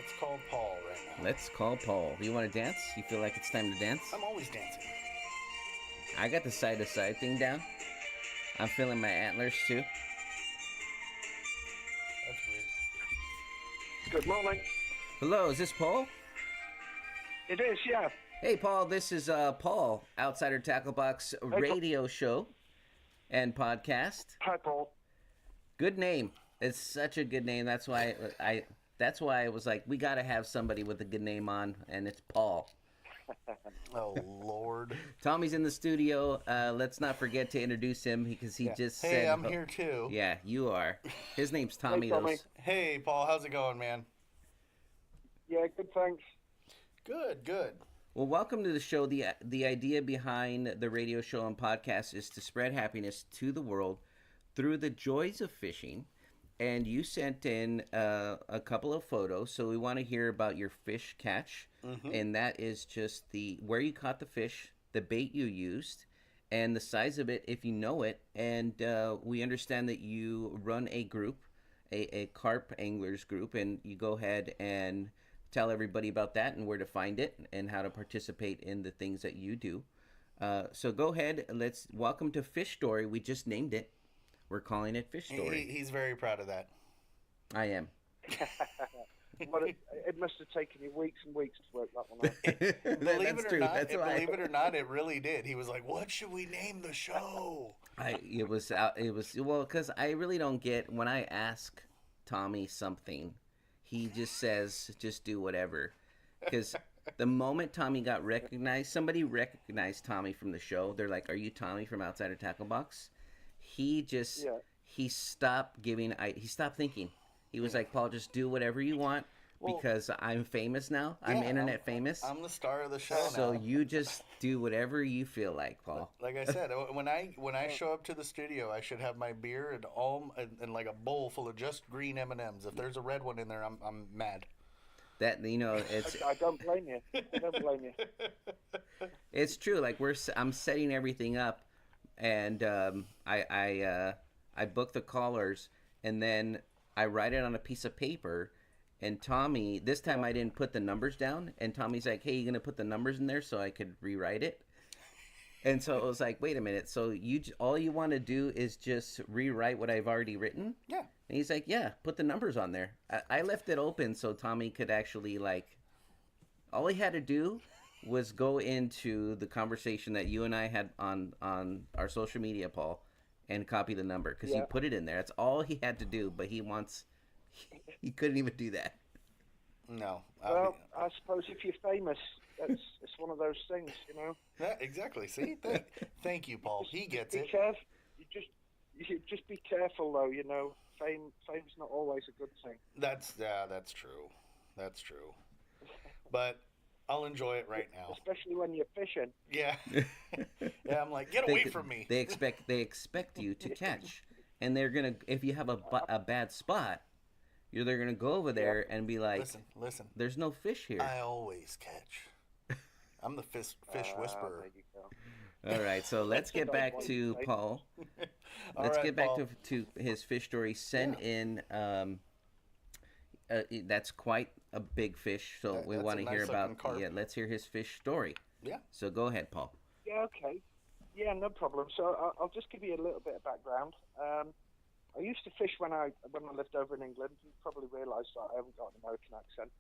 Let's call Paul right now. Let's call Paul. You want to dance? You feel like it's time to dance? I'm always dancing. I got the side to side thing down. I'm feeling my antlers too. That's weird. Good morning. Hello, is this Paul? It is, yeah. Hey, Paul. This is Paul, Outsider Tackle Box radio show and podcast. Hi, Paul. Good name. It's such a good name. That's why I was like, we got to have somebody with a good name on, and it's Paul. Oh, Lord. Tommy's in the studio. Let's not forget to introduce him because he just said, Hey, I'm here too. Yeah, you are. His name's Tommy. Hey, Tommy. Hey, Paul. How's it going, man? Yeah, good, thanks. Good, good. Well, welcome to the show. The idea behind the radio show and podcast is to spread happiness to the world through the joys of fishing. And you sent in a couple of photos, so we want to hear about your fish catch. Mm-hmm. And that is just where you caught the fish, the bait you used, and the size of it if you know it. And we understand that you run a group, a carp anglers group, and you go ahead and tell everybody about that and where to find it and how to participate in the things that you do. So go ahead. Let's welcome to Fish Story. We just named it. We're calling it Fish Story. He's very proud of that. I am. But it must have taken you weeks and weeks to work that one out. Believe it or why. not, it really did. He was like, "What should we name the show?" It was well, because I really don't get when I ask Tommy something, he just says just do whatever. Because the moment Tommy got recognized, somebody recognized Tommy from the show. They're like, "Are you Tommy from Outsider Tackle Box?" He just he stopped giving. He stopped thinking. He was like, "Paul, just do whatever you want because I'm famous now. I'm internet famous. I'm the star of the show So now. you just do whatever you feel like, Paul." Like I said, when I show up to the studio, I should have my beer and like a bowl full of just green M&Ms. If there's a red one in there, I'm mad. That it's I don't blame you. I don't blame you. it's true. Like I'm setting everything up, and I book the callers, and then I write it on a piece of paper. And Tommy, this time I didn't put the numbers down, and Tommy's like, "Hey, you gonna put the numbers in there so I could rewrite it?" And so it was like, "Wait a minute. So all you want to do is just rewrite what I've already written?" Yeah. And he's like, "Yeah, put the numbers on there." I left it open so Tommy could actually all he had to do was go into the conversation that you and I had on our social media, Paul, and copy the number because he put it in there. That's all he had to do. But he couldn't even do that. No. Well, I suppose if you're famous, it's one of those things, you know. Yeah, exactly. See, thank you, Paul. He gets Be it. careful. You just be careful, though. You know, fame's not always a good thing. That's true. That's true. But I'll enjoy it right now. Especially when you're fishing. Yeah. Yeah, I'm like, get away from me. They expect you to catch, and they're gonna if you have a bad spot, they're gonna go over there and be like, Listen. There's no fish here. I always catch. I'm the fish whisperer. There you go. All right, so let's get back to Paul. Let's get back to his fish story. Send in. That's quite a big fish, so we want to hear about. Carp. Yeah, let's hear his fish story. Yeah. So go ahead, Paul. Yeah, okay. Yeah, no problem. So I'll just give you a little bit of background. I used to fish when I lived over in England. You probably realise that I haven't got an American accent.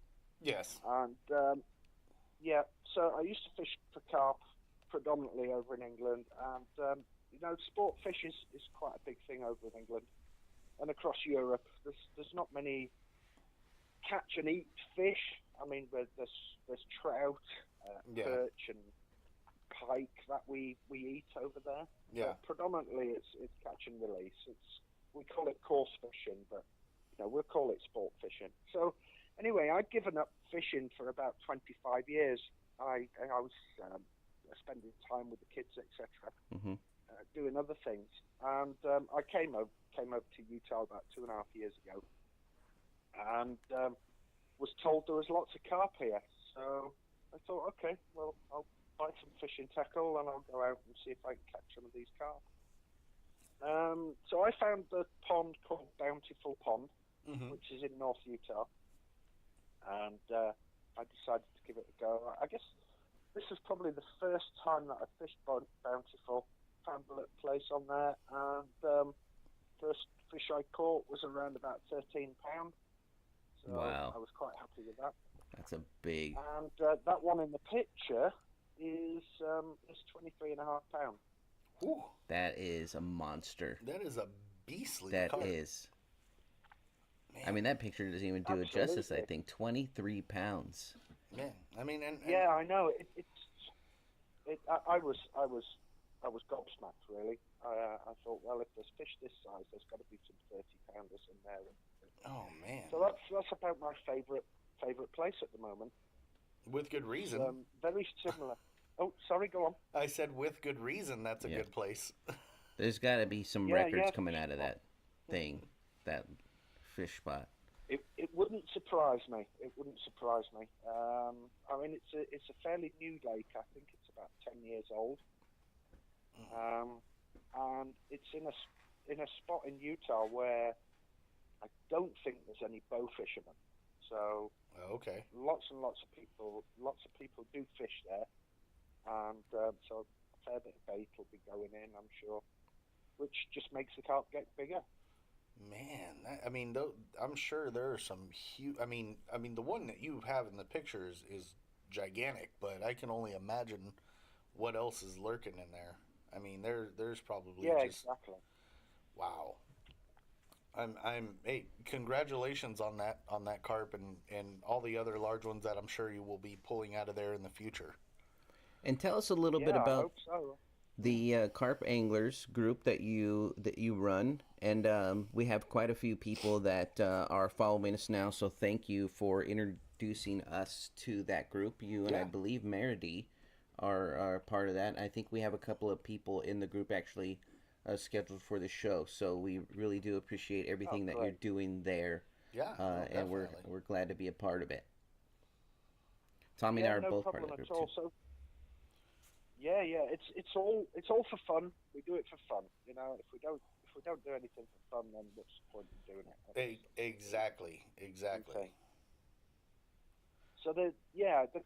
Yes. And so I used to fish for carp predominantly over in England. And sport fish is quite a big thing over in England and across Europe. There's not many catch and eat fish. I mean, there's trout, perch, and pike that we eat over there. Yeah. But predominantly, it's catch and release. We call it coarse fishing, but we'll call it sport fishing. So anyway, I'd given up fishing for about 25 years. I was spending time with the kids, etc., doing other things, and I came over to Utah about 2.5 years ago, and was told there was lots of carp here. So I thought, okay, well, I'll buy some fishing tackle and I'll go out and see if I can catch some of these carp. So I found the pond called Bountiful Pond, which is in North Utah. and I decided to give it a go. I guess this was probably the first time that I fished Bountiful. Found a little place on there, and first fish I caught was around about 13 pound. So Wow, I was quite happy with that. that's a big. And that one in the picture is 23.5 pound. Whew, That is a monster. that is a beastly That carp. is. Man, I mean, that picture doesn't even do it justice. I Absolutely. think 23 pounds. man. I mean, and Yeah, I know. I was gobsmacked really. I thought, well, if there's fish this size, there's got to be some 30 pounders in there. oh man, So that's about my favourite place at the moment. with good It's reason. very similar. Oh, sorry, go on. I said with good reason. That's a Yeah. good place. There's got to be some Yeah, records yeah. coming out of that thing, that fish spot. It wouldn't surprise me. It wouldn't surprise me. I mean, it's a fairly new lake. I think it's about 10 years old, and it's in a spot in Utah where I don't think there's any bow fishermen. So Okay. lots and lots of people do fish there, and so a fair bit of bait will be going in, I'm sure, which just makes the carp get bigger. Man, I mean, I'm sure there are some huge. I mean, the one that you have in the picture is gigantic, but I can only imagine what else is lurking in there. I mean, there's probably Yeah, just exactly. wow. Hey, congratulations on that carp and all the other large ones that I'm sure you will be pulling out of there in the future. And tell us a little bit Yeah, I about hope so. the carp anglers group that you run, and we have quite a few people that are following us now. So thank you for introducing us to that group. You and I Yeah. believe Meredy are part of that. I think we have a couple of people in the group actually scheduled for the show. So we really do appreciate Oh, everything that you're great. doing there, Yeah, no, and we're definitely. we're glad to be a part of it. Tommy and I Yeah, are no both part of problem the at group too. all. So yeah, it's all for fun. We do it for fun. If we don't do anything for fun, then what's the point in doing it? Exactly, That's the exactly. thing. So the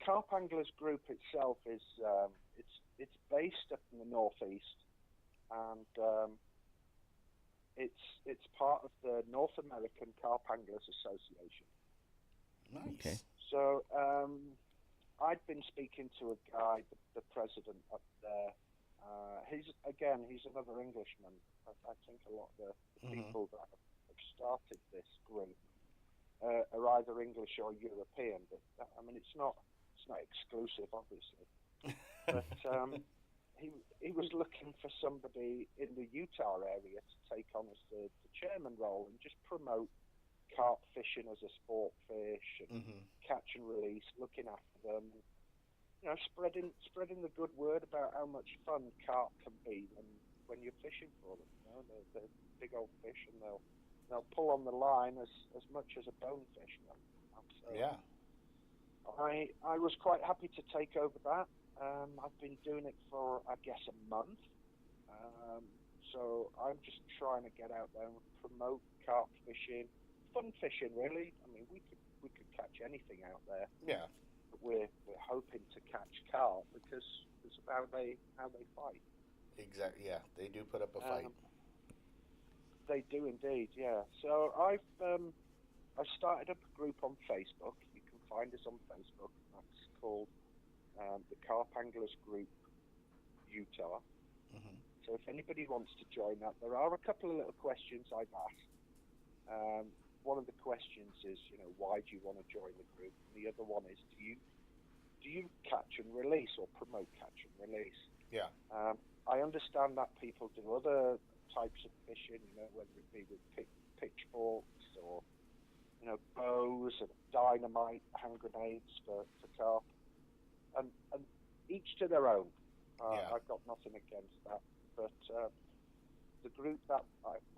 carp anglers group itself is it's based up in the northeast, and it's part of the North American Carp Anglers Association. Okay. Nice. So I'd been speaking to a guy, the president up there. He's another Englishman. I think a lot of the Hmm. people that have started this group are either English or European. But I mean, it's not exclusive, obviously. But he was looking for somebody in the Utah area to take on as the chairman role and just promote carp fishing as a sport fish and Hmm. catch and release, looking after them, spreading the good word about how much fun carp can be when you're fishing for them. They're big old fish, and they'll pull on the line as much as a bonefish will. So Yeah. I was quite happy to take over that. I've been doing it for I guess a month. Um, so I'm just trying to get out there and promote carp fishing, fun fishing really. I mean we could catch anything out there, Yeah. but we're hoping to catch carp because it's about how they fight. Exactly. Yeah, they do put up a fight. They do indeed, yeah. So I've started up a group on Facebook. You can find us on Facebook. That's called the Carp Anglers Group Utah. Hmm. So if anybody wants to join that, there are a couple of little questions I've asked. One of the questions is, why do you want to join the group? And the other one is, do you catch and release or promote catch and release? Yeah. I understand that people do other types of fishing, whether it be with pitchforks or bows and dynamite hand grenades for carp, and each to their own. Yeah. I've got nothing against that, but the group that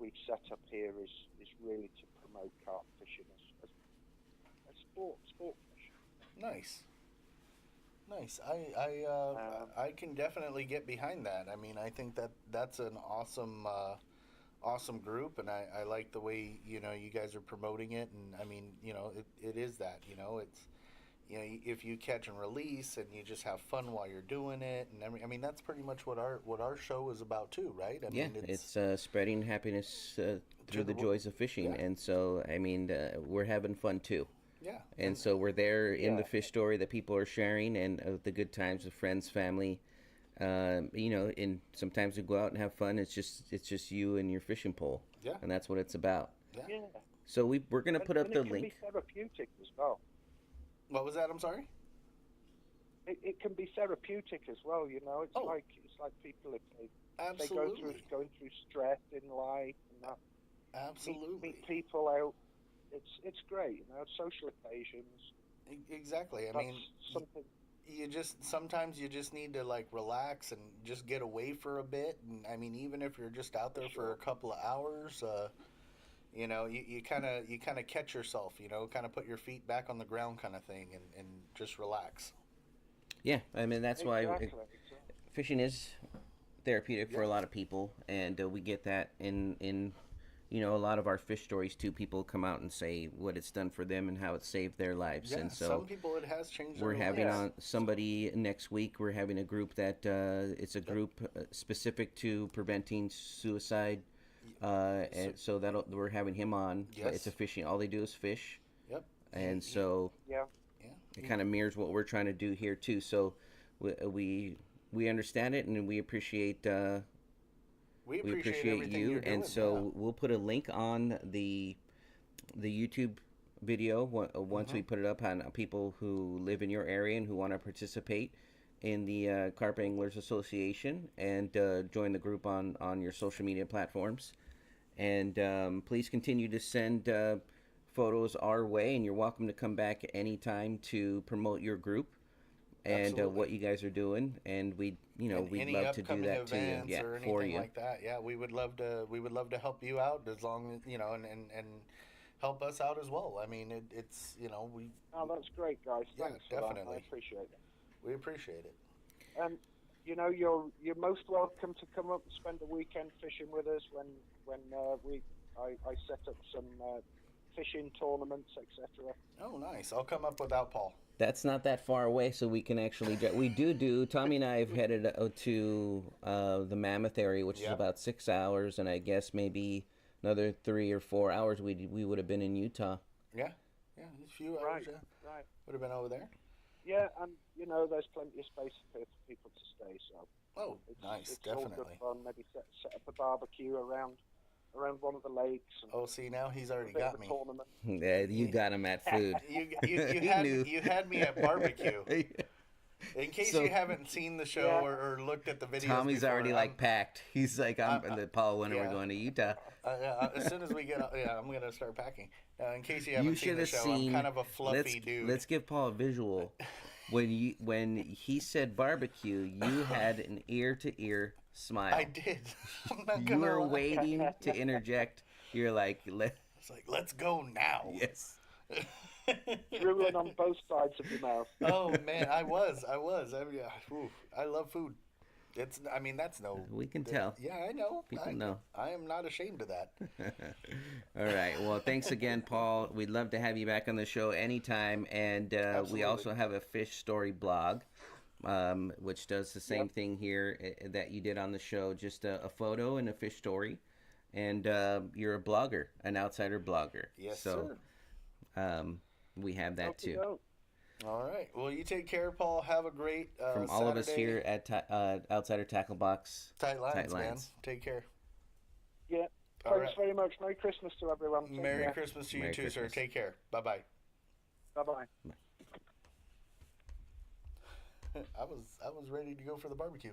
we've set up here is really to promote carp fishing as sport fishing. Nice. Nice. I Um, I can definitely get behind that. I mean, I think that's an awesome awesome group, and I like the way you guys are promoting it. And I mean, it is that it's if you catch and release and you just have fun while you're doing it, and I mean that's pretty much what our show is about too, right? I Yeah, mean it's spreading happiness through the the joys of fishing, yeah. and so I mean we're having fun too. yeah, And so we're there in the Yeah. fish story that people are sharing, and the good times with friends, family. And sometimes we go out and have fun. It's just you and your fishing pole, yeah, and that's what it's about. yeah. Yeah. So we're gonna put up and the it can link. be therapeutic as well. What was that? I'm sorry. It can be therapeutic as well. It's Oh. like people if they Absolutely, going through stress in life and that absolutely, meet people out. It's great. Social occasions. Exactly. I That's mean, something. sometimes you just need to like relax and just get away for a bit. And I mean, even if you're just out there for a couple of hours, you kind of catch yourself, kind of put your feet back on the ground, kind of thing, and just relax. Yeah, I mean that's why Exactly. fishing is therapeutic for a Yeah. lot of people, and we get that in a lot of our fish stories too. People come out and say what it's done for them and how it saved their lives, Yeah, and so some people it has changed. we're their having lives. on somebody next week. We're having a group that it's a group specific to preventing suicide, and so we're having him on. Yes. It's a fishing. All they do is fish, Yep. and so Yeah. Yeah. it kind of mirrors what we're trying to do here too. So we understand it, and we appreciate We we appreciate appreciate everything you. you're doing, And so we'll put a link on the YouTube video once we put it up on people who live in your area and who want to participate in the Carp Anglers Association and join the group on your social media platforms. And please continue to send photos our way, and you're welcome to come back anytime to promote your group and Absolutely. what you guys are doing. And we'd And we'd any love to do upcoming that to you, events yeah, or for anything you. like that. Yeah, we would love to help you out as long as and help us out as well. I mean, it's we Oh, that's great, guys. Yeah, Thanks for that. definitely. I appreciate it. we appreciate it. And you're most welcome to come up and spend a weekend fishing with us when I set up some fishing tournaments, etc. Oh, nice. I'll come up without Paul. That's not that far away, so we can actually we do. Tommy and I have headed to the Mammoth area, which is Yep. about 6 hours, and I guess maybe another 3 or 4 hours we would have been in Utah. Yeah, a few hours. Right. Yeah, Right. would have been over there. Yeah, and there's plenty of space for people to stay. So Oh, it's, nice, it's all definitely. good fun. Maybe set up a barbecue around one of the lakes. And Oh, see, now he's a already bit got of a me. tournament. Yeah, you got him at food. He knew. You had me at barbecue. In case So- you haven't seen the show Yeah. or looked at the videos, Tommy's before, already like packed. He's like, Paul, when are yeah. we going to Utah? as soon as we get, I'm gonna start packing. In case you haven't You seen should the have show, seen. I'm kind of a fluffy dude. Let's give Paul a visual. When he said barbecue, you had an ear to ear smile. I did. I'm not You gonna were lie. waiting to interject. You're like, It's like, let's go now. yes. Drooling on both sides of your mouth. Oh man, I was. I love food. That's no. We can tell. Yeah, I know. People know. I am not ashamed of that. All right. Well, thanks again, Paul. We'd love to have you back on the show anytime. And we Absolutely. also have a fish story blog, which does the same thing here that you did on the show, just a photo and a fish story. And you're a blogger, an outsider blogger. Yes, so, sir. We have that too. Okey-doke. All right. Well, you take care, Paul. Have a great From all of us Saturday. here at Outsider Tackle Box. Tight lines, Tight man. Lines. Take care. Yeah. All Thanks right. very much. Merry Christmas to everyone. Take Merry care. Christmas to you Merry too, Christmas. sir. Take care. Bye-bye. Bye-bye. I was ready to go for the barbecue.